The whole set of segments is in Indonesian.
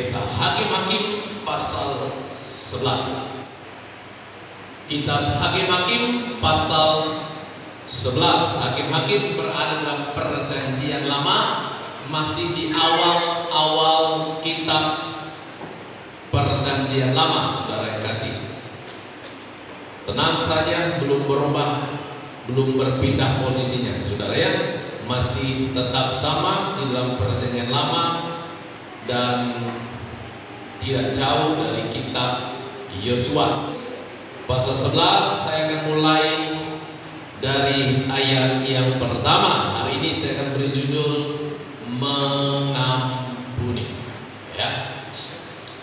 Yefta. Hakim-Hakim pasal 11. Kitab Hakim-Hakim pasal 11. Hakim-Hakim berada dalam Perjanjian Lama, masih di awal-awal kitab Perjanjian Lama, saudara yang kasih. Tenang saja, belum berubah, belum berpindah posisinya, saudara ya, masih tetap sama di dalam Perjanjian Lama dan tidak jauh dari kitab Yosua. Pasal 11 saya akan mulai dari ayat yang pertama. Hari ini saya akan beri judul mengampuni. Ya.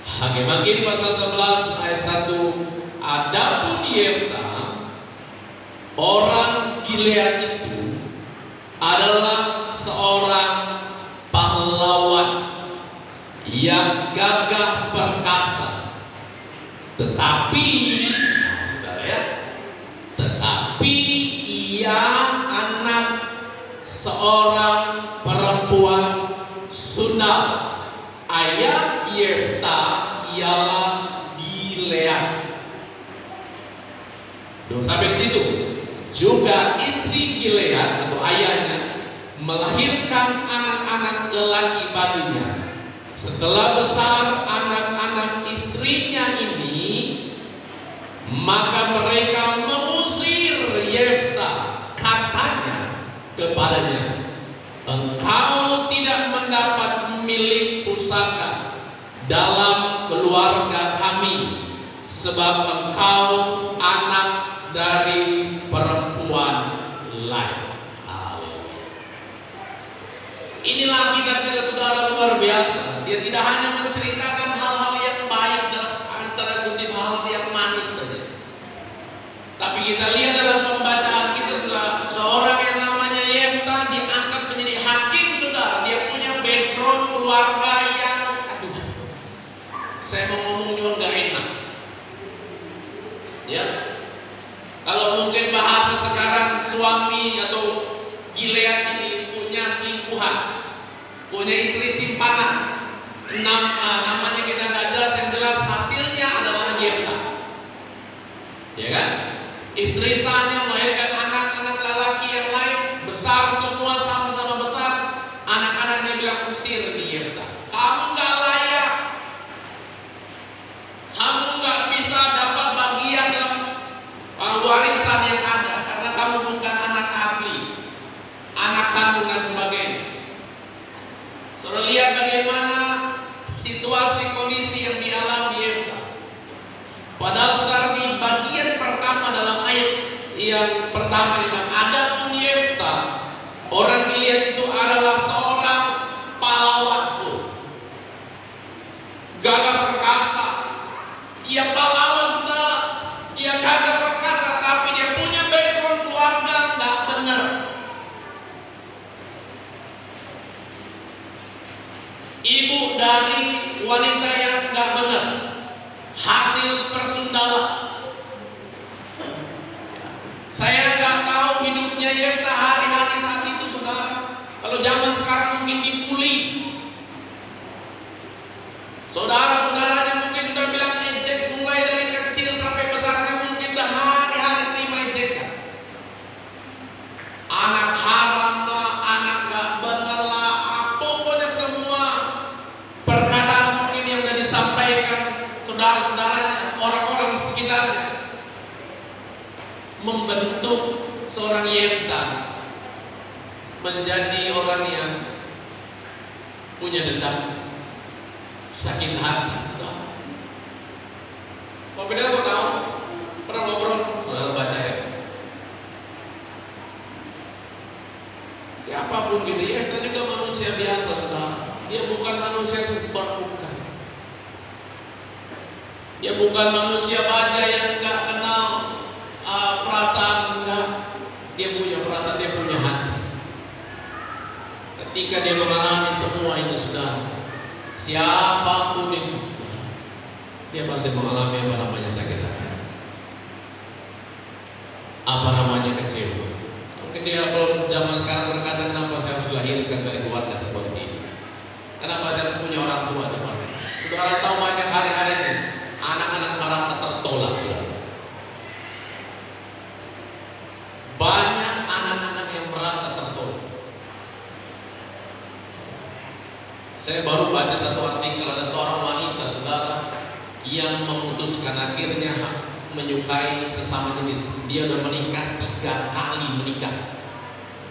Hakim-Hakim pasal 11 ayat 1. Adapun Yefta orang Gilead itu adalah seorang pahlawan yang gagah perkasa, tetapi ia anak seorang perempuan Sundal. Ayah Yefta ialah Gilead. Sampai di situ. Juga istri Gilead atau ayahnya melahirkan anak-anak lelaki baginya. Setelah besar anak-anak istrinya ini, maka mereka mengusir Yefta. Katanya kepadanya, engkau tidak mendapat milik pusaka dalam keluarga kami, sebab engkau anak dari perempuan lain. Inilah kita saudara, luar biasa. Dia tidak hanya menceritakan hal-hal yang baik dalam antara kutip hal yang manis saja, tapi kita lihat dalam pembacaan kita, saudara, seorang yang namanya Yefta diangkat menjadi hakim, saudara. Dia punya background keluarga yang, saya mau ngomong juga nggak enak, ya. Kalau mungkin bahasa sekarang, suami atau Gilead ini punya selingkuhan, punya istri simpanan. Namanya kita nggak jelas, yang jelas hasilnya adalah Yefta, ya kan? Istri sahnya melahirkan anak-anak lelaki yang lain, besar semua, sama-sama besar. Anak-anaknya bilang, usir di Yefta, kamu nggak layak, kamu nggak bisa dapat bagian dalam warisan yang ada, karena kamu bukan anak asli, anak kandung dan sebagainya. Saudara lihat bagaimana situasi kondisi yang dialami Yefta. Padahal saudara, di bagian pertama dalam ayat yang pertama dibilang, adapun Yefta orang Gilead itu adalah seorang pahlawan, gagah perkasa. Ia pahlawan, saudara, ia gagah perkasa, tapi dia punya background keluarga nggak benar. Ibu dari wanita yang nggak benar, hasil persundalan. Saya nggak tahu hidupnya Yefta hari-hari saat itu, saudara. Kalau zaman sekarang mungkin dibully, saudara-saudaranya mungkin sudah bilang ejek, mulai dari kecil sampai besarnya mungkin dah hari-hari terima ejekan. Anak haram lah, anak gak benar lah, pokoknya semua perkataan mungkin yang sudah disampaikan saudara-saudaranya, orang-orang sekitarnya, membentuk seorang Yefta menjadi orang yang punya dendam, sakit hati. Mau beda mau tahu? Pernah ngobrol, saudara baca ya. Siapapun gitu ya, kita juga manusia biasa, saudara. Dia bukan manusia super bukan. Dia bukan manusia baja yang nggak kenal perasaan, enggak. Dia punya perasaan, dia punya hati. Ketika dia mengalami semua ini, saudara, siapapun itu, dia pasti mengalami apa namanya sakit hati, apa namanya kecewa. Mungkin dia kalau zaman sekarang berkata, kenapa saya harus lahirkan dari keluarga seperti ini, kenapa saya harus punya orang tua seperti ini. kalau tahu banyak hari-hari ini anak-anak merasa tertolak, saudara. Banyak anak-anak yang merasa tertolak. Saya baru baca satu artikel, ada seorang wanita, saudara, yang memutuskan akhirnya menyukai sesama jenis. Dia sudah menikah 3 kali menikah,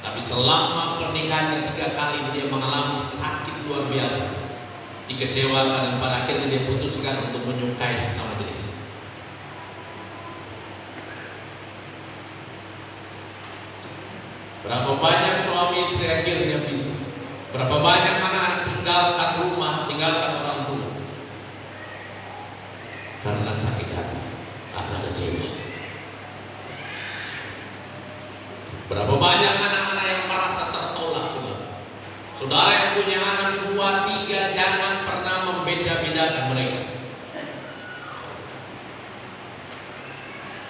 tapi selama pernikahannya 3 kali dia mengalami sakit luar biasa, dikecewakan, dan pada akhirnya dia putuskan untuk menyukai sesama jenis. Berapa banyak suami istri akhirnya bisa, berapa banyak anak-anak tinggalkan rumah, tinggalkan orang tua karena sakit hati, karena kecewa. Berapa banyak anak-anak yang merasa tertolak, saudara. Saudara yang punya anak 2, 3, jangan pernah membeda-bedakan mereka.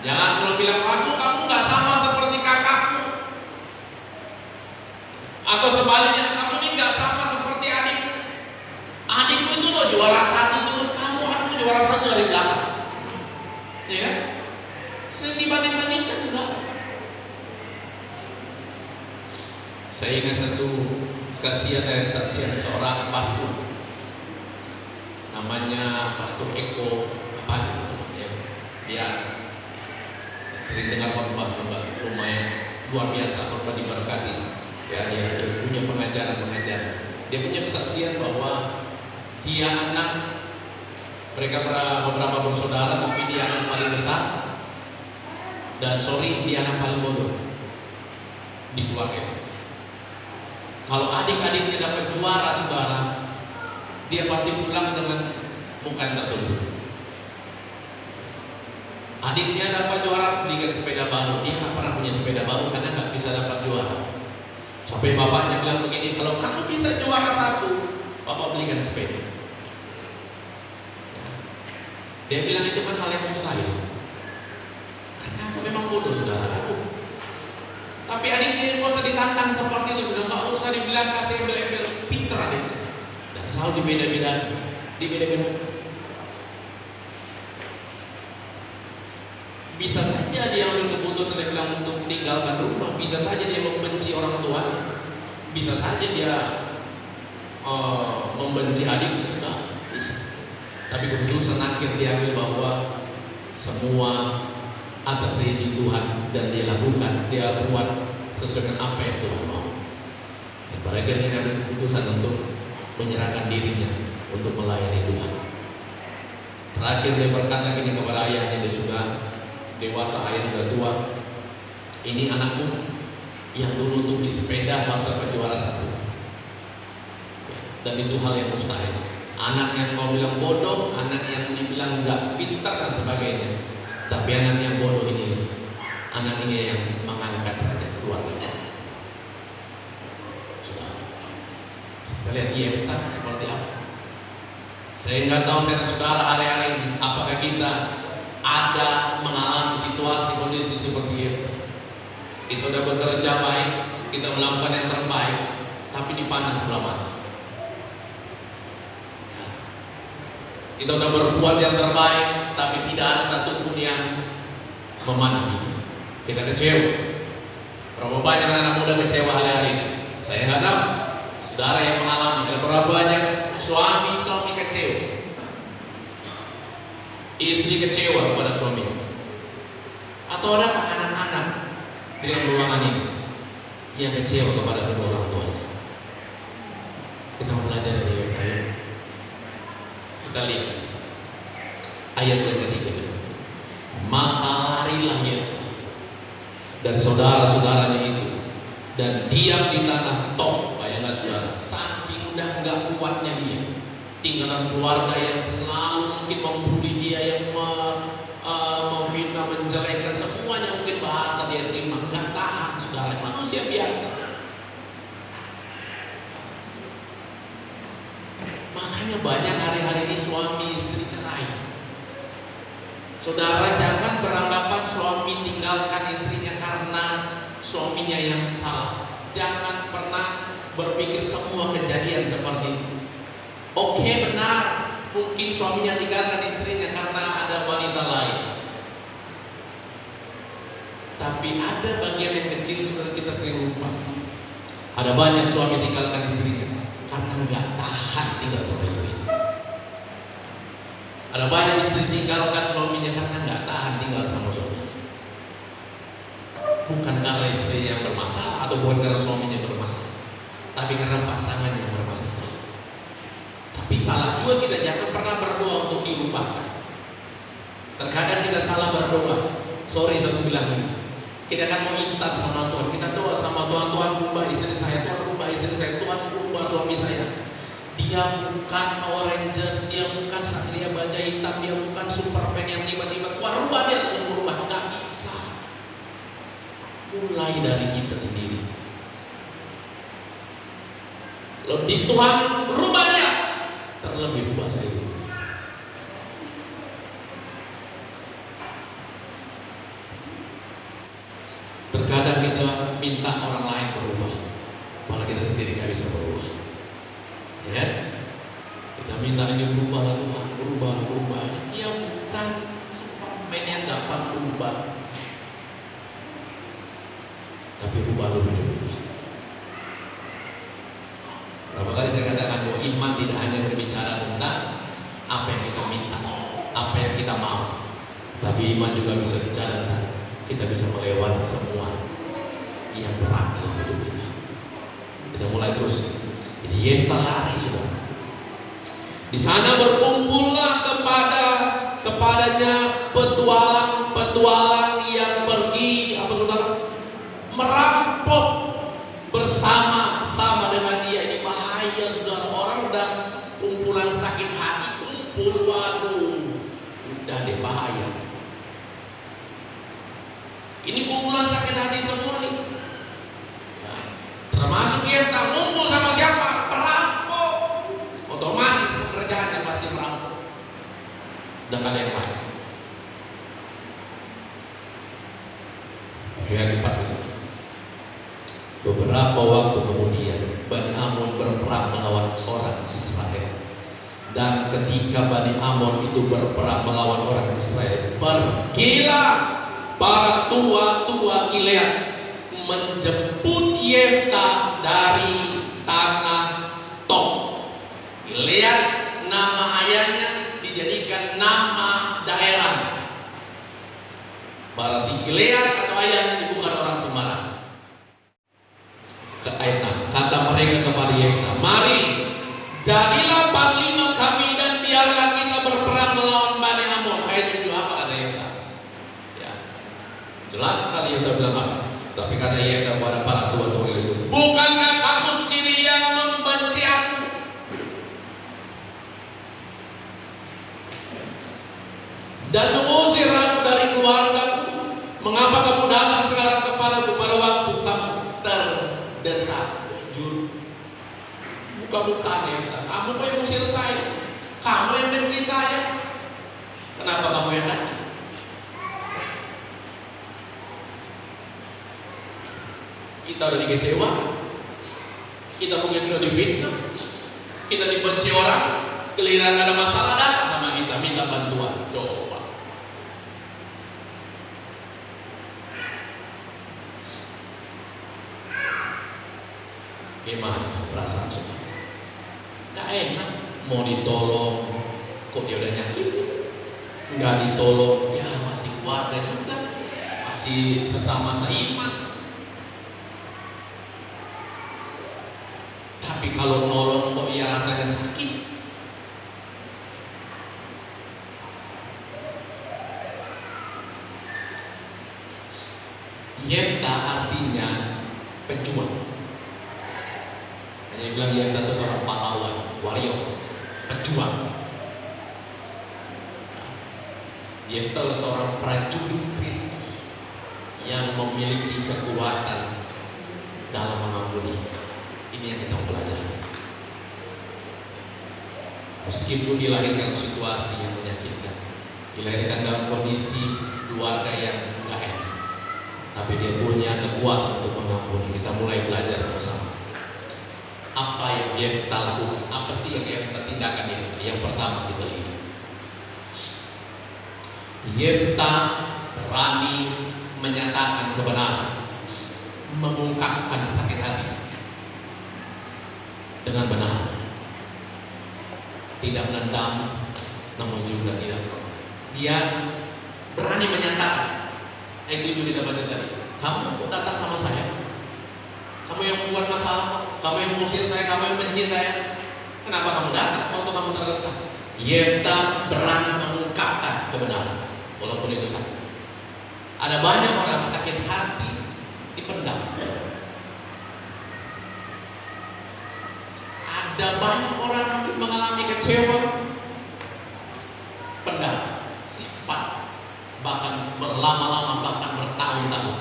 Jangan selalu bilang, aduh kamu nggak sama seperti kakakmu, atau sebaliknya, kamu ini nggak sama seperti adikmu. Adikmu itu loh juara 1 terus, kamu aduh juara 1 dari belakang, ya kan? Sering dibanding-bandingkan, saudara. Saya ingat satu kesaksian seorang pastor, namanya Pastor Eko apa gitu, ya. Dia sering dengar khotbah lumayan luar biasa, khotbah diberkati. Ya, dia punya pengajaran. Dia punya kesaksian bahwa dia anak, mereka beberapa bersaudara, tapi dia anak paling besar, dan dia anak paling bodoh di keluarga. Kalau adik-adiknya dapat juara, saudara, dia pasti pulang dengan muka yang tertunduk. Adiknya dapat juara, belikan sepeda baru, dia nggak pernah punya sepeda baru karena nggak bisa dapat juara. Sampai bapaknya bilang begini, kalau kamu bisa juara 1, bapak belikan sepeda. Dia bilang itu kan hal yang mustahil, karena aku memang bodoh, saudara. Tapi adiknya nggak usah ditantang seperti itu, sudah nggak usah dibilang kasih embel-embel, pintar adiknya. Dan selalu dibeda-bedakan. Bisa saja dia ambil keputusan, dia bilang untuk tinggalkan rumah. Bisa saja dia membenci orang tuanya. Bisa saja dia membenci adiknya, sudah bisa. Tapi keputusan akhir dia ambil bahwa semua atas izin Tuhan, dan dia lakukan, dia buat sesuai dengan apa yang Tuhan mau. Dan pada akhirnya dia ambil keputusan untuk menyerahkan dirinya untuk melayani Tuhan. Terakhir dia berkata gini kepada ayahnya, dia sudah dewasa, ayah sudah tua. Ini anakku yang dulu tuh di sepeda harus dapat juara 1, dan itu hal yang mustahil. Anak yang kau bilang bodoh, anak yang dibilang nggak pintar dan sebagainya, tapi anak yang bodoh ini, anak ini yang mengangkat derajat keluarga. Kita lihat Yefta seperti apa. Saya nggak tahu saudara hari-hari ini, apakah kita ada mengalami situasi kondisi seperti Yefta. Kita udah bekerja baik, kita melakukan yang terbaik, tapi dipandang sebelah mata. Kita udah berbuat yang terbaik, tapi tidak ada satupun yang memandang kita kecewa. Berapa banyak anak muda kecewa hari-hari ini? Saya nggak tahu. Saudara yang mengalami, dan berapa banyak suami kecewa, istri kecewa kepada suami, atau adakah anak-anak di dalam ruangan ini yang kecewa kepada kedua orang tuanya? Kita mau belajar dari ayat. Kita lihat ayat yang ketiga. Maka larilah Yefta dan saudara-saudaranya itu, dan diam di tanah Tob. Bayangkan saudara, saking udah nggak kuatnya dia, tinggalan keluarga yang selalu mungkin membuli dia, yang memfitnah, menjelekkan, semuanya mungkin bahasa dia terima, nggak tahan, saudara, manusia biasa. Makanya banyak hari-hari ini suami istri cerai. Saudara, jangan beranggapan suami tinggalkan istrinya karena suaminya yang salah. Jangan pernah berpikir semua kejadian seperti itu. Oke, benar, Mungkin suaminya tinggalkan istrinya karena ada wanita lain. Tapi ada bagian yang kecil saudara kita sering lupa. Ada banyak suami tinggalkan istrinya karena nggak tahan tinggal sama istri. Ada banyak istri tinggalkan suaminya karena nggak tahan tinggal sama suaminya. Bukan karena istrinya yang bermasalah atau bukan karena suaminya bermasalah, tapi karena pasangan yang bermasalah. Tapi salah juga kita jangan pernah berdoa untuk dilupakan. Terkadang kita salah berdoa. Sorry saya bilang ini. Kita kan mau instan sama Tuhan. Kita doa sama Tuhan, Tuhan rubah istri saya, Tuhan rubah istri saya, Tuhan rubah suami saya. Dia bukan Power Rangers, dia bukan Satria Baja Hitam, dia bukan Superman yang tiba-tiba Tuhan rubah dia terus berubah. Nggak bisa. Mulai dari kita sendiri. Lebih Tuhan rubah dia, terlebih rubah saya. Terkadang kita minta orang lain berubah, malah kita sendiri nggak bisa berubah. Ya, kita minta dia berubah, berubah. Dia bukan Superman yang dapat berubah, tapi rubah dulu. Berapa kali saya katakan bahwa iman tidak hanya berbicara tentang apa yang kita minta, apa yang kita mau, tapi iman juga bisa bicara tentang kita bisa melewati semua yang berat dalam hidup kita. Kita mulai terus. Jadi Yefta lari sudah. Di sana berkumpullah kepadanya petualang yang pergi merampok bersama-sama dengan dia. Ini bahaya saudara, orang dan kumpulan sakit hati kumpul, waduh, udah deh bahaya. Ini kumpulan sakit hati semua nih. Nah, termasuk Yefta ngumpul sama siapa? Perampok. Otomatis pekerjaannya pasti merampok. Dan ada yang lain. Yang keempat, beberapa waktu kemudian Bani Amon berperang melawan orang Israel. Dan ketika Bani Amon itu berperang melawan orang Israel, pergilah para tua-tua Gilead menjemput Yefta dari tanah Tob. Gilead nama ayahnya dijadikan nama daerah. Berarti Gilead atau ayahnya bukan orang sembarang. Ke ayat 6, kata mereka kepada Yefta, mari jadilah panglima kami dan biarlah kita berperang melawan Bani Amon. Ayat 7 apa kata Yefta? Ya, jelas sekali Yefta bilang apa? Tapi kata Yefta kepada para tua-tua itu, bukankah kamu sendiri yang membenci aku? Dan mengusir aku dari keluargaku. Mengapa kamu datang sekarang kepadaku pada waktu kamu terdesak? Buka-bukaan Yefta, kamu yang mengusir saya, kamu yang benci saya. Kenapa kamu yang datang? Kita udah dikecewa, kita mungkin sudah difitnah, kita dibenci orang, giliran ada masalah datang sama kita minta bantuan. Coba. Gimana perasaan saudara? Gak enak, mau ditolong, kok dia udah nyakitin? Nggak ditolong, ya masih keluarga juga, masih sesama seiman. Tapi kalau nolong kok ya rasanya sakit. Yefta artinya pejuang. Hanya bilang Yefta itu seorang pahlawan, warrior, pejuang. Yefta adalah seorang prajurit Kristus yang memiliki kekuatan dalam mengampuni. Ini yang kita pelajari. Meskipun dilahirkan situasi yang menyakitkan, dilahirkan dalam kondisi keluarga yang enggak enak, tapi dia punya kekuatan untuk mengampuni. Kita mulai belajar bersama. Apa yang Yefta lakukan? Apa sih yang Yefta tindakan Yefta? tadi. Yang pertama kita lihat, Yefta berani menyatakan kebenaran, mengungkapkan sakit hati dengan benar, tidak menendam, namun juga tidak protes. Dia berani menyatakan. Itu kita baca tadi. Kamu datang sama saya, kamu yang membuat masalah, kamu yang mengusir saya, kamu yang benci saya. Kenapa kamu datang waktu kamu terdesak? Yefta berani mengungkapkan kebenaran, walaupun itu sakit. Ada banyak orang sakit hati dipendam. Ada banyak orang yang mengalami kecewa, pendam, simpan, bahkan berlama-lama, bahkan bertahun-tahun.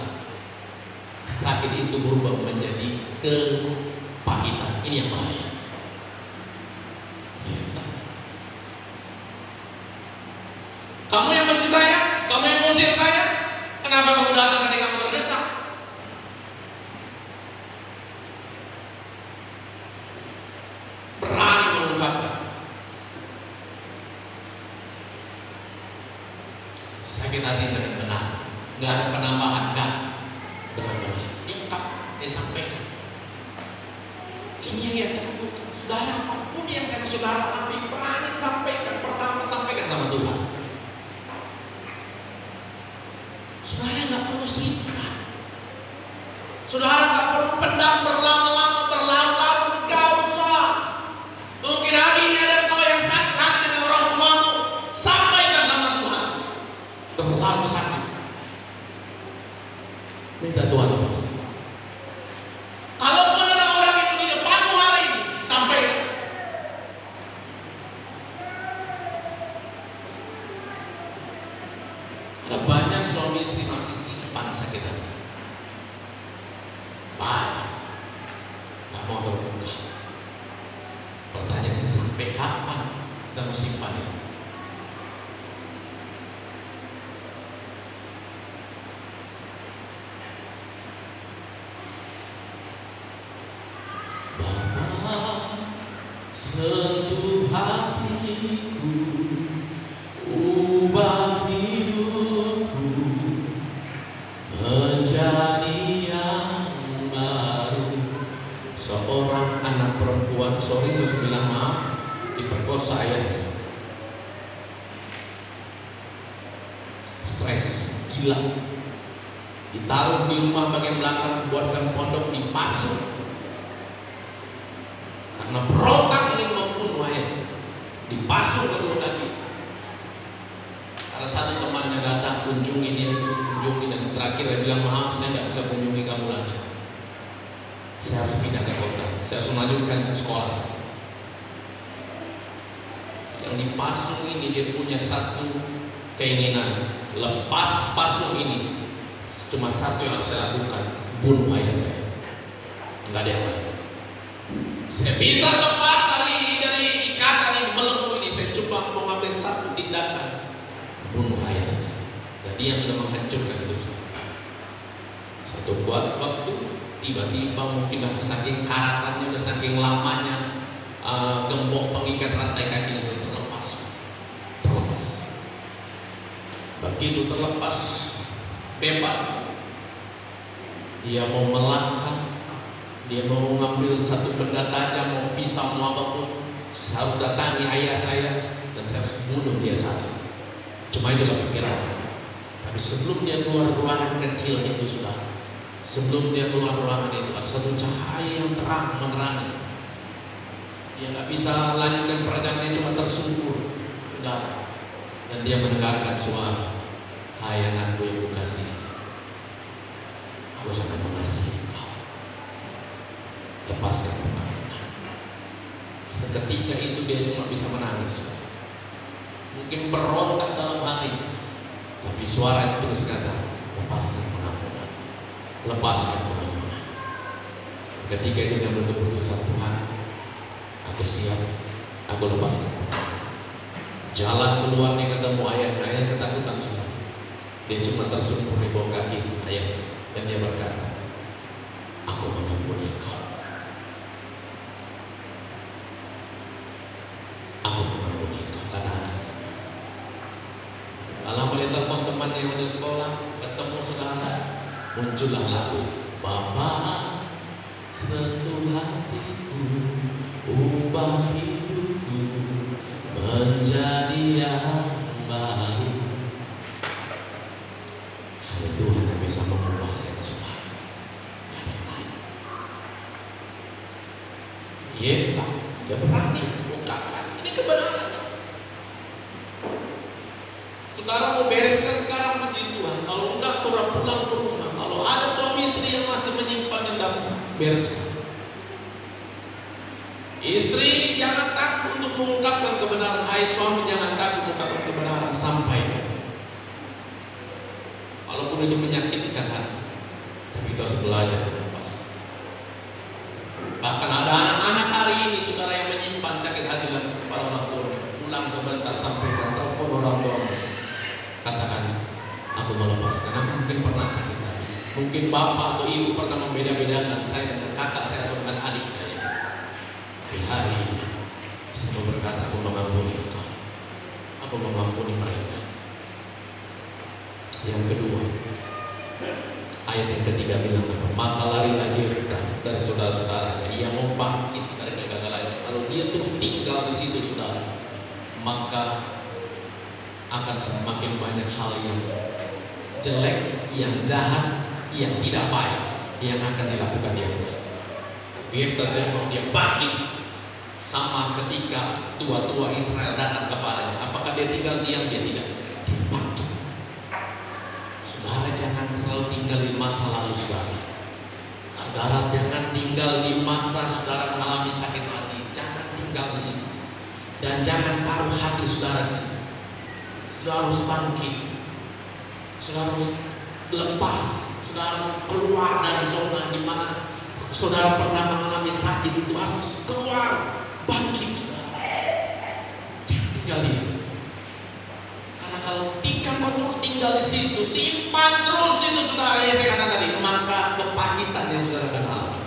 Sakit itu berubah menjadi kepahitan. Ini yang bahaya. Kamu yang benci saya, kamu yang mengusir saya, kenapa kamu datang ketika kamu terdesak? Berani mengungkapkan. Sakit hati dengan benar, nggak ada penambahan, nggak dengan benar. Lengkap disampaikan. Ini yang terbuka. Saudara, apapun yang saya saudara alami, berani sampaikan. Pertama sampaikan sama Tuhan. Saudara nggak perlu simpan. Saudara nggak perlu pendam berlama-lama, berlarut-larut. Nggak usah. Mungkin hari ini ada kau yang sakit hati dengan orang tuamu, sampaikan sama Tuhan. Terlalu sakit, minta Tuhan lepas. Kalau benar orang itu di depanmu hari ini, sampaikan. Ada banyak suami istri masih simpan sakit hati. Banyak, nggak mau terbuka. Pertanyaan, sampai kapan kamu simpan itu? Sentuh hatiku, ubah hidupku menjadi yang baru. Seorang anak perempuan, saya bilang maaf, diperkosa ayahnya. Stres, gila, ditaruh di rumah bagian belakang, buatkan pondok, dipasung. Karena berontak ingin membunuh ayah, dipasung kedua kaki. Salah satu temannya datang kunjungi dia, kunjungi, dan terakhir dia bilang, maaf saya nggak bisa kunjungi kamu lagi. Saya harus pindah ke kota, saya harus melanjutkan sekolah. Yang dipasung ini dia punya satu keinginan, lepas pasung ini cuma satu yang harus saya lakukan, bunuh ayah saya. Nggak ada yang lain. Saya bisa lepas dari ikatan yang belenggu ini. Saya coba mengambil satu tindakan, bunuh ayah saya. Dan dia sudah menghancurkan hidup saya. Satu buat waktu, tiba-tiba mungkin udah saking karatannya, udah saking lamanya, gembok pengikat rantai kakinya sudah terlepas. Begitu terlepas, bebas, dia mau melangkah, dia mau ngambil satu benda tajam, mau pisau, mau apapun, saya harus datangi ayah saya dan saya harus bunuh dia saat itu. Cuma itulah pikiran. Tapi sebelum dia keluar ruangan kecil itu, sudah, sebelum dia keluar ruangan itu, ada satu cahaya yang terang menerangi. Dia nggak bisa lanjutkan perjalanannya, cuma tersungkur, sudah. Dan dia mendengarkan suara, hai anakku yang kukasihi, aku sangat mengasihi engkau. Lepaskan pengaruhnya. Seketika itu dia cuma bisa menangis. Mungkin berontak dalam hati, tapi suara itu terus kata, lepaskan pengampunan, lepaskan pengampunan. Ketika itu dia berkeputusan, Tuhan, aku siap, aku lepaskan. Jalan keluar nih ketemu ayah ketakutan sudah. Dia cuma tersungkur di bawah kaki ayah, dan dia berkata, aku mengampuni engkau. Aku lama dia telepon teman yang udah sekolah, ketemu saudara, muncullah lagu Bapa sentuh hatiku, ubah hidupku menjadi yang baru. Hanya Tuhan yang bisa mengubah saya semua. Yefta, dia berani mengungkapkan ini kebenaran. Saudara mau bereskan sekarang, puji Tuhan. Kalau enggak, saudara pulang ke rumah. Kalau ada suami istri yang masih menyimpan dendam, bereskan. Istri jangan takut untuk mengungkapkan kebenaran. Hai suami, jangan takut mengungkapkan kebenaran. Sampaikan. Walaupun itu menyakitkan hati, tapi kita harus belajar melepas. Bahkan ada anak-anak hari ini, saudara, yang menyimpan sakit hati dalam kepala orang tuanya. Pulang sebentar, sampaikan, telepon orang tuanya. Katakan, aku melepas, karena mungkin pernah sakit hati. Mungkin bapak atau ibu pernah membeda-bedakan saya dengan kakak saya atau dengan adik saya. Di hari ini, saya berkata, aku mengampuni engkau. Aku mengampuni mereka. Yang kedua, ayat yang ketiga bilang apa? Maka larilah Yefta dari saudara-saudaranya. Ia mau bangkit dari kegagalannya. Kalau dia terus tinggal di situ, saudara, maka akan semakin banyak hal yang jelek, yang jahat, yang tidak baik yang akan dilakukan Yefta. Yefta dia bangkit sama ketika tua-tua Israel datang kepadanya. Apakah dia tinggal diam? Dia tidak. Dia bangkit. Saudara jangan selalu tinggal di masa lalu saudara. Saudara jangan tinggal di masa saudara mengalami sakit hati. Jangan tinggal di situ. Dan jangan taruh hati saudara di situ. Saudara harus bangkit. Saudara harus lepas. Saudara harus keluar dari zona di mana saudara pernah mengalami sakit itu. Harus keluar, bangkit saudara. Jangan tinggal di situ. Karena kalau kau terus tinggal di situ, simpan terus itu saudara, yang saya katakan tadi, maka kepahitan yang saudara akan alami.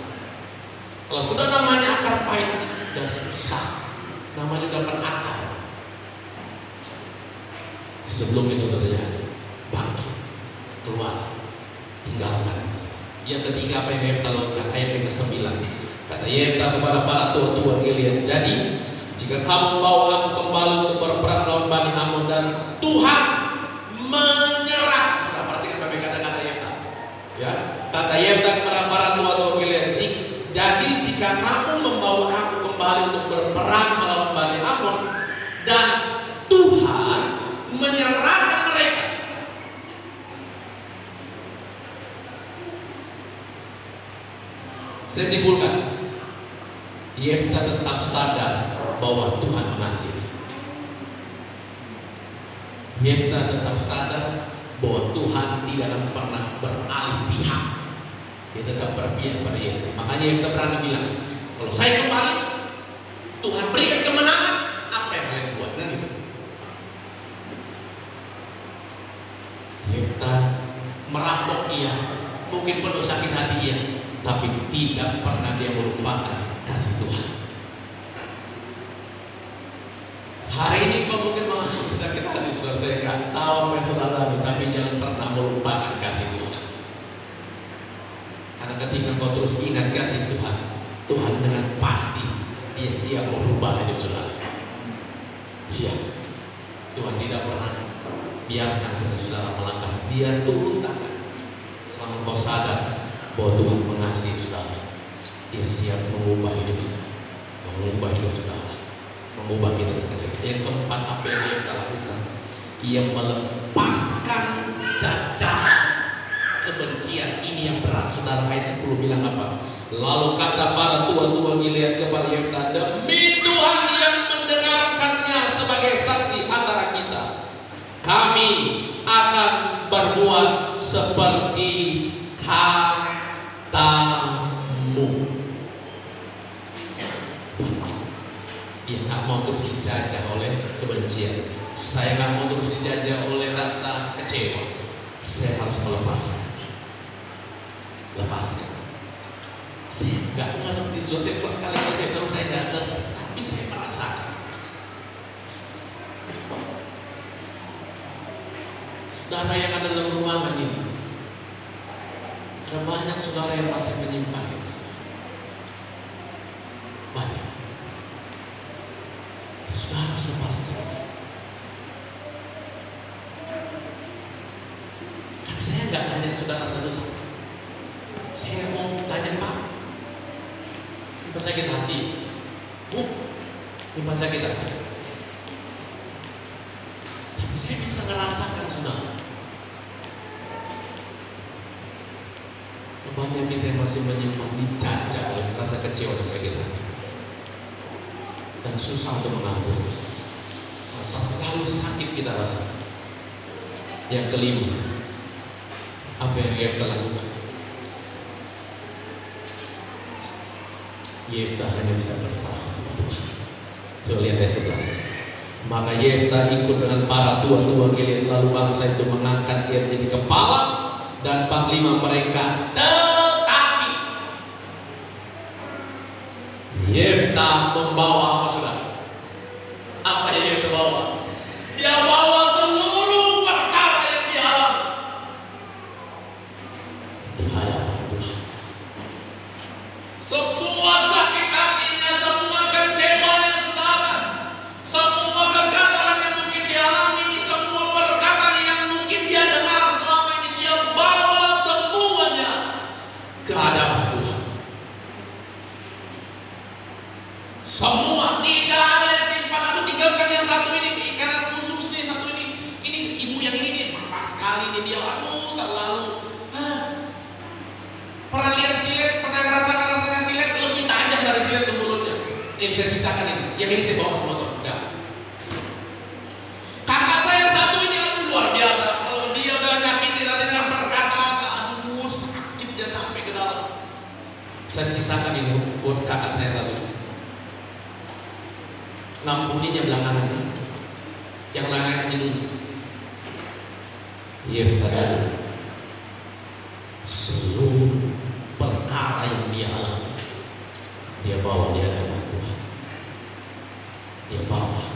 Kalau sudah namanya akar pahit, sudah susah. Namanya dapat akar. Sebelum itu terjadi, bangkit, keluar, tinggalkan. Yang ketiga apa yang Yefta lakukan? Ayat yang ke-9. Kata Yefta kepada para tua-tua Gilead, jadi jika kamu bawa aku kembali untuk berperang melawan Bani Amon dan Tuhan menyerah. Sudah perhatikan baik kata-kata Yefta. Ya, kata Yefta kepada para tua-tua Gilead, jadi jika kamu membawa aku kembali untuk berperang melawan Bani Amon dan Tuhan menyerahkan mereka. Saya simpulkan, Yefta tetap sadar bahwa Tuhan mengasihi. Yefta tetap sadar bahwa Tuhan tidak akan pernah beralih pihak. Dia tetap berpihak pada Yefta. Makanya Yefta berani bilang, kalau saya kembali, Tuhan berikan kemenangan, apa yang kalian buat? Kan gitu. Yefta merampok iya, mungkin penuh sakit hati iya, tapi tidak pernah dia melupakan kasih Tuhan. Hari ini kau mungkin mengalami sakit hati, sudah saya nggak tahu apa yang sudah lalu, tapi jangan pernah melupakan kasih Tuhan. Karena ketika kau terus ingat kasih Tuhan, Tuhan dengan pasti Dia siap merubah hidup saudara. Siap. Tuhan tidak pernah biarkan saudara melangkah. Dia turun tangan. Selama kau sadar bahwa Tuhan mengasihi saudara, Dia siap mengubah hidup saudara, mengubah hidup saudara, mengubah kita sekali. Yang keempat, apa yang Dia lakukan? Ia melepaskan cacahan kebencian. Ini yang berat. Saudara, ayat 10 bilang apa? Lalu kata para tua-tua Gilead kepada Yefta, demi Tuhan yang mendengarkannya sebagai saksi antara kita, kami akan berbuat seperti katamu. Dia nggak mau terus dijajah oleh kebencian. Saya nggak mau terus dijajah oleh rasa kecewa. Saya harus melepaskan. Lepaskan. Saya nggak mengerti. Saya kali saya bilang saya nggak ngerti, tapi saya merasakan. Saudara yang ada dalam ruangan ini, ada banyak saudara yang masih menyimpan itu. Banyak. Ya, saudara harus lepaskan. Kan saya nggak tanya saudara satu-satu. Saya mau tanya, Pak, nyimpan sakit hati, Bu, nyimpan sakit hati. Tapi saya bisa ngerasakan, saudara, banyak kita yang masih menyimpan, dicacah oleh rasa kecewa dan sakit hati, dan susah untuk mengampuni. Terlalu sakit kita rasa. Yang kelima, apa yang Yefta lakukan? Yefta hanya bisa berserah sama Tuhan. Coba lihat ayat 11. Maka Yefta ikut dengan para tua-tua Gilead, lalu bangsa itu mengangkat dia menjadi kepala dan panglima mereka. Tetapi Yefta membawa apa, saudara? Apa yang Yefta bawa? Dia bawa seluruh perkara yang dia alami di hadapan Tuhan. Semua sakit hatinya, semua kecewanya, saudara, semua kegagalan yang mungkin dialami, semua perkataan yang mungkin dia dengar selama ini, dia bawa semuanya ke hadapan Tuhan. Semua, tidak ada yang simpan. Aduh, tinggalkan yang satu ini, karena khusus nih satu ini ibu yang ini nih, pas sekali nih dia, aduh terlalu. Pernah lihat silet, pernah ngerasakan rasanya silet lebih tajam dari silet ke mulutnya. Yang saya sisakan ini, yang ini saya bawa ke motor. Enggak. Kakak saya yang satu ini, aduh luar biasa. Kalau dia udah nyakitin nanti dengan perkataan, aduh sakit dia sampai ke dalam. Saya sisakan ini buat kakak saya satu. Ngampuninya belakangan, yang lain menunggu. Yefta tadi seluruh perkara yang dia alami, dia bawa di hadapan Tuhan. Dia bawa.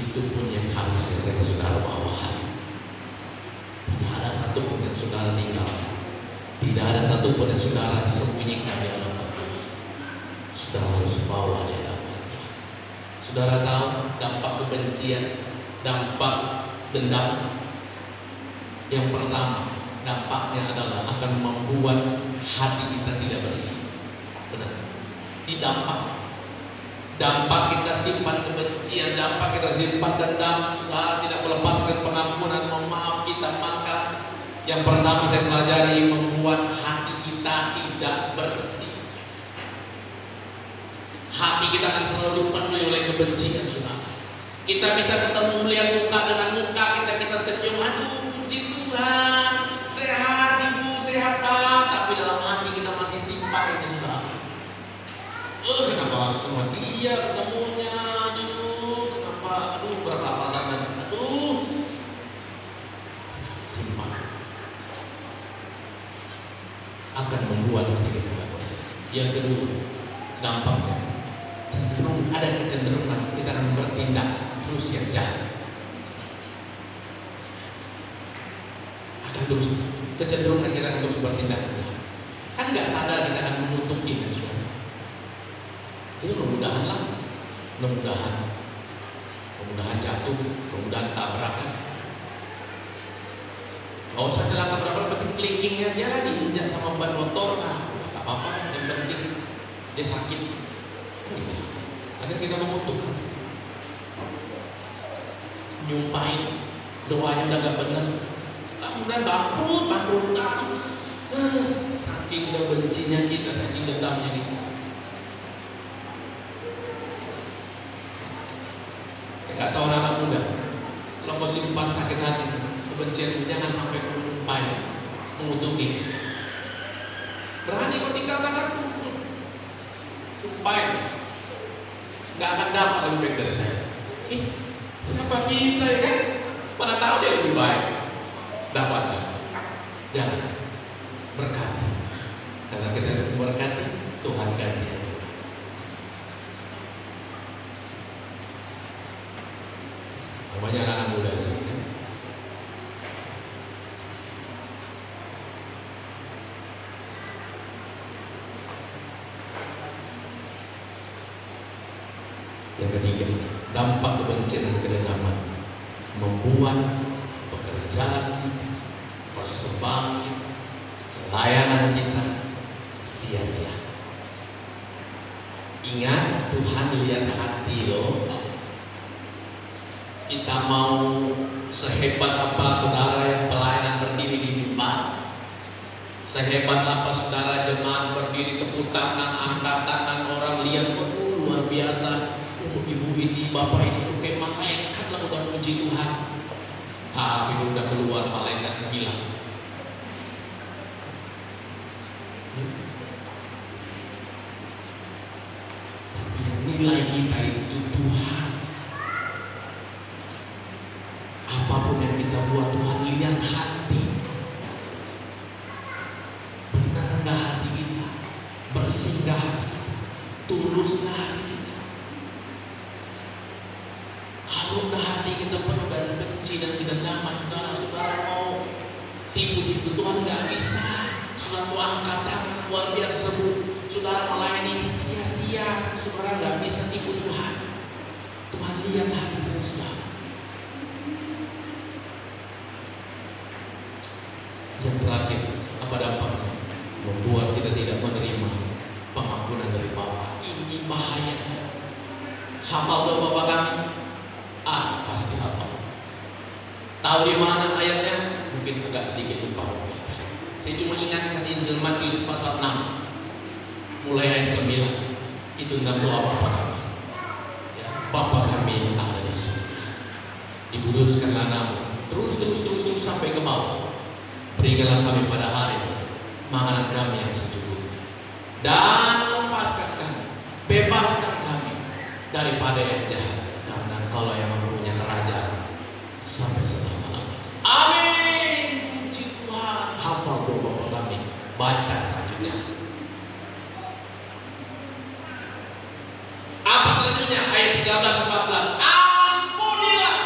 Itu pun yang harusnya saya saudara bawa hari. Tidak ada satu pun yang saudara tinggal. Tidak ada satu pun yang saudara sembunyikan di hadapan Tuhan. Saudara harus bawa di hadapan Tuhan. Saudara tahu dampak kebencian, dampak dendam. Yang pertama, dampaknya adalah akan membuat hati kita tidak bersih. Benar. Di dampak kita simpan kebencian, dampak kita simpan dendam, saudara tidak melepaskan pengampunan, memaaf kita, maka yang pertama saya pelajari, membuat hati kita tidak bersih. Hati kita akan selalu penuh oleh kebencian, saudara. Kita bisa ketemu melihat muka dengan muka, kita bisa senyum, aduh puji Tuhan, sehat ibu, sehat pak, tapi dalam hati kita masih simpan ini, saudara. Kenapa harus sama dia ketemunya? Aduh, kenapa? Aduh, berpapasan dan aduh, simpan akan membuat hati kita tidak bersih. Yang kedua, dampaknya cenderung ada kecenderungan kita akan bertindak terus yang jahat. Akan terus kecenderungan kita akan terus bertindak jahat. Kan nggak sadar kita akan menutupi, kan, saudara. Jadi mudah-mudahan lah, mudah-mudahan jatuh, mudah-mudahan tabrakan. Gak usah celaka berapa, penting kelingkingnya dia lah diinjak sama ban motor, nah, gak apa-apa, yang penting dia sakit. Akhirnya kita mengutuk, nyumpahin, doanya udah gak bener, kemudian bangkrut, saking udah bencinya kita, saking dendamnya kita. Gak tahu anak muda, kalau mau simpan sakit hati, kebencian, jangan sampai menyumpai, mengutuki. Berani kau tinggalkan aku, sumpah. Gak akan dapat lebih baik dari saya. Siapa kita ya kan? Mana tahu dia lebih baik. Dapatkan. Jangan berkati. Karena kita berkati, Tuhan ganti. Namanya anak muda sih. yang ketiga, dampak kebencian dan kedendaman membuat pekerjaan kita, persembahan kita, layanan kita sia-sia. Ingat, Tuhan lihat hati loh. Kita mau sehebat apa saudara yang pelayanan berdiri di mimbar, sehebat apa saudara jemaat berdiri tepuk tangan, angkat tangan, orang lihat, luar biasa, ibu ini, bapak ini tuh kayak malaikat lah udah puji Tuhan. Tapi udah keluar malaikat hilang. Tapi yang nilai kita itu Tuhan. Apapun yang kita buat, Tuhan lihat hati. Benar enggak hati kita? Bersih enggak hati kita? Tuluslah hati kita. Kalau udah hati kita penuh dengan benci dan kedendaman, saudara-saudara mau tipu-tipu Tuhan enggak bisa. Saudara mau angkat tangan luar biasa, saudara melayani sia-sia, saudara enggak bisa tipu Tuhan. Tuhan lihat hati saudara. Yang terakhir, apa dampaknya? Membuat kita tidak menerima pengampunan dari Bapa. Ini bahayanya. Hafal doa Bapa kami? Pasti hafal. Tahu di mana ayatnya? Mungkin agak sedikit lupa. Saya cuma ingatkan Injil Matius pasal 6 mulai ayat 9. Itu tentang doa Bapa kami. Ya, Bapa kami yang ada di surga, dikuduskanlah namamu. Terus sampai ke bawah. Berikanlah kami pada hari ini makanan kami yang secukupnya, dan lepaskan kami, bebaskan kami daripada yang jahat, karena Engkaulah yang mempunyai kerajaan sampai selama-lamanya. Amin. Puji Tuhan. Hafal doa Bapa kami. Baca selanjutnya. Apa selanjutnya? Ayat 13-14. Ampunilah.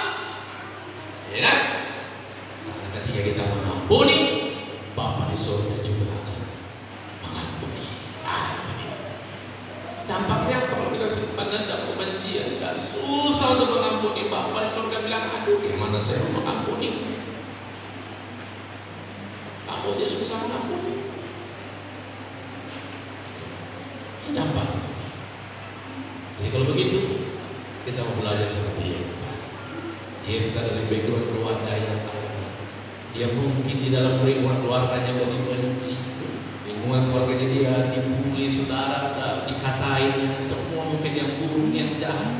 Ya kan? Karena ketika kita mengampuni, Bapa di surga juga akan mengampuni. Dampaknya kalau kita simpan dendam kebencian, gak susah untuk mengampuni. Bapa di surga bilang, aduh gimana saya mau mengampuni? Kamu dia susah mengampuni. Ini dampak. Jadi kalau begitu, kita mau belajar seperti Yefta. Yefta dari background keluarga yang kaya. Dia mungkin di dalam lingkungan keluarganya udah dibenci, lingkungan keluarganya dia dibully, saudara udah dikatain semua mungkin yang buruk, yang jahat,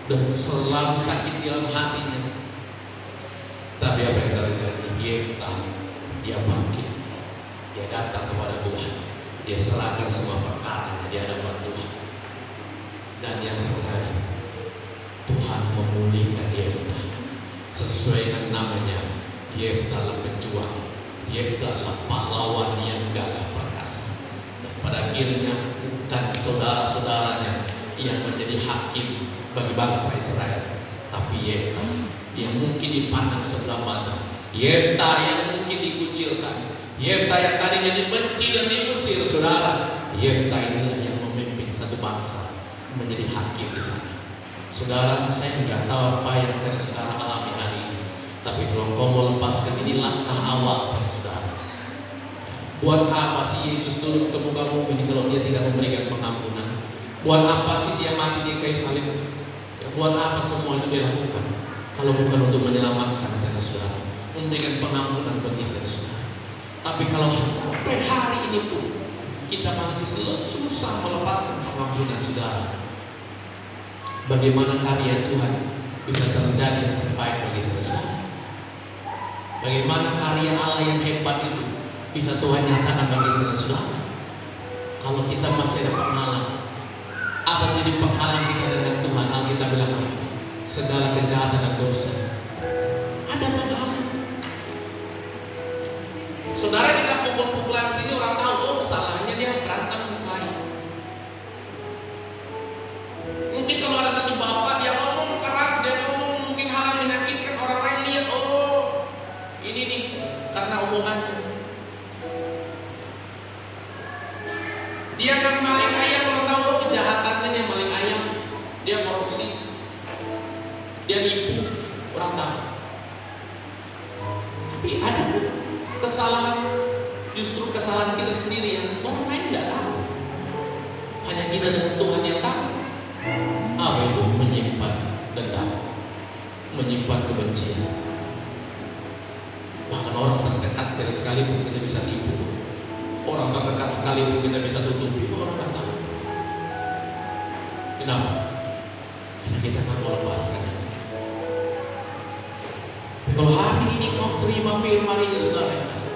dan selalu sakit di dalam hatinya. Tapi apa yang terjadi? Yefta, dia bangkit, dia datang kepada Tuhan, dia serahkan semua perkaranya di hadapan Tuhan, dan yang terjadi, Tuhan memulihkan Yefta sesuai dengan namanya. Yefta adalah pejuang, Yefta adalah pahlawan yang gagah perkasa. Dan pada akhirnya bukan saudara-saudaranya yang menjadi hakim bagi bangsa Israel, tapi Yefta yang mungkin dipandang sebelah mata, Yefta yang mungkin dikucilkan, Yefta yang tadinya dibenci dan diusir, saudara. Yefta inilah yang memimpin satu bangsa menjadi hakim di sana. Saudara, saya nggak tahu apa yang saudara alami hari ini. Tapi kalau kau mau lepaskan, ini langkah awal saudara. Buat apa sih Yesus turun ke muka bumi ini kalau dia tidak memberikan pengampunan? Buat apa sih dia mati di kayu salib? Ya, buat apa semua itu dia lakukan? Kalau bukan untuk menyelamatkan saudara, memberikan pengampunan bagi saudara. Tapi kalau sampai hari ini pun kita masih susah melepaskan pengampunan saudara, bagaimana karya Tuhan bisa terjadi yang terbaik bagi saudara? Bagaimana karya Allah yang hebat itu bisa Tuhan nyatakan bagi saudara? Kalau kita masih ada penghalang, apa menjadi penghalang kita dengan Tuhan? Alkitab bilang segala kejahatan dan dosa ada penghalang. Saudara, kita pukul-pukulan sini orang tahu, oh salahnya dia berantem lain. Mungkin kalau ada satu bapak dia ngomong keras, dia ngomong mungkin hal yang menyakitkan, orang lain lihat, oh ini nih karena omongannya. Dia kan maling ayam, orang tahu kejahatannya, dia maling ayam, dia korupsi. Tapi ada kesalahan, justru kesalahan kita sendiri yang orang lain nggak tahu. Hanya kita dengan Tuhan yang tahu. Apa itu? Menyimpan dendam, menyimpan kebencian. Bahkan orang terdekat dari sekalipun kita bisa tipu, orang terdekat sekalipun kita bisa tutupi, orang tak tahu. Kenapa? Karena kita tak mau lepaskan. Kalau hari ini kau terima firman ini, saudara yang kasih,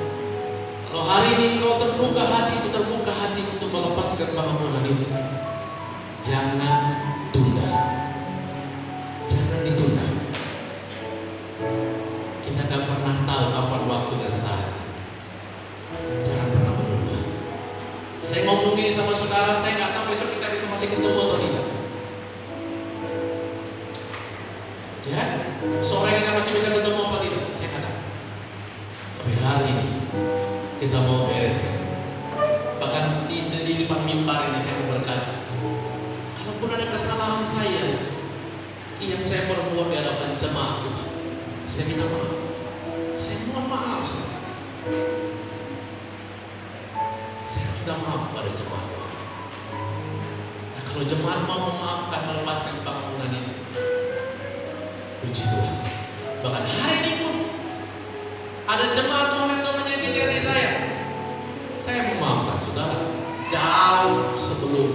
kalau hari ini kau terbuka hati untuk melepaskan pengampunan itu, jangan tunda, jangan ditunda. Kita tak pernah tahu kapan waktu dan saat. Jangan pernah menunda. Saya ngomong ini sama saudara, saya nggak tahu besok kita bisa masih ketemu atau tidak. Ya, sore kita masih bisa ketemu apa tidak? Saya nggak tahu. Tapi hari ini kita mau bereskan. Bahkan di depan mimbar ini saya berkata, kalaupun ada kesalahan saya yang saya perbuat di hadapan jemaat, saya minta maaf. Saya mohon maaf. Saya minta maaf pada jemaat. Nah, kalau jemaat mau memaafkan, melepaskan pengampunan ini, puji Tuhan. Bahkan hari ini pun ada jemaat Tuhan yang menyakiti hati saya memaafkan saudara jauh sebelum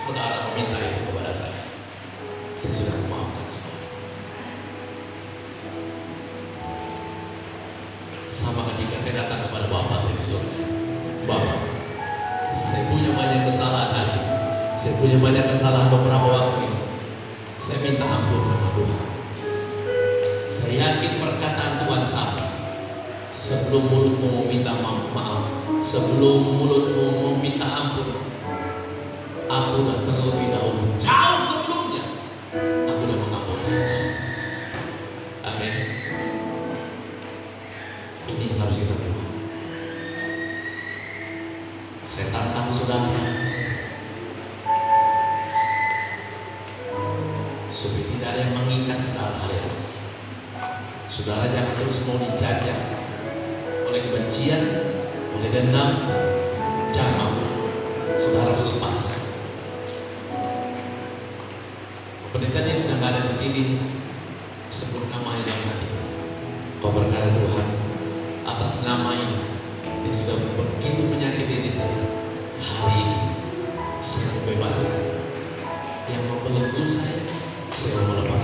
saudara meminta itu kepada saya. Saya sudah memaafkan saudara. Sama ketika saya datang kepada Bapak saya di surga, Bapak, saya punya banyak kesalahan tadi, saya punya banyak kesalahan beberapa waktu ini. Saya minta ampun sama Tuhan. Saya yakin perkataan Tuhan sama. Sebelum mulutmu meminta maaf, sebelum mulutmu meminta ampun, aku sudah terlebih dahulu, jauh sebelumnya, aku sudah mengampuni. Amin. Ini yang harus kita lakukan. Saya tantang saudara, supaya tidak ada yang mengikat saudara hari ini. Saudara jangan terus mau dijajah oleh kebencian, oleh dendam. Jangan mau. Saudara harus lepas. Pendetanya sudah nggak ada di sini. Sebut namanya dalam hati. Kau berkata Tuhan, atas nama ini dia sudah begitu menyakiti diri saya. Hari ini saya membebaskan. Yang membelenggu saya mau melepaskan.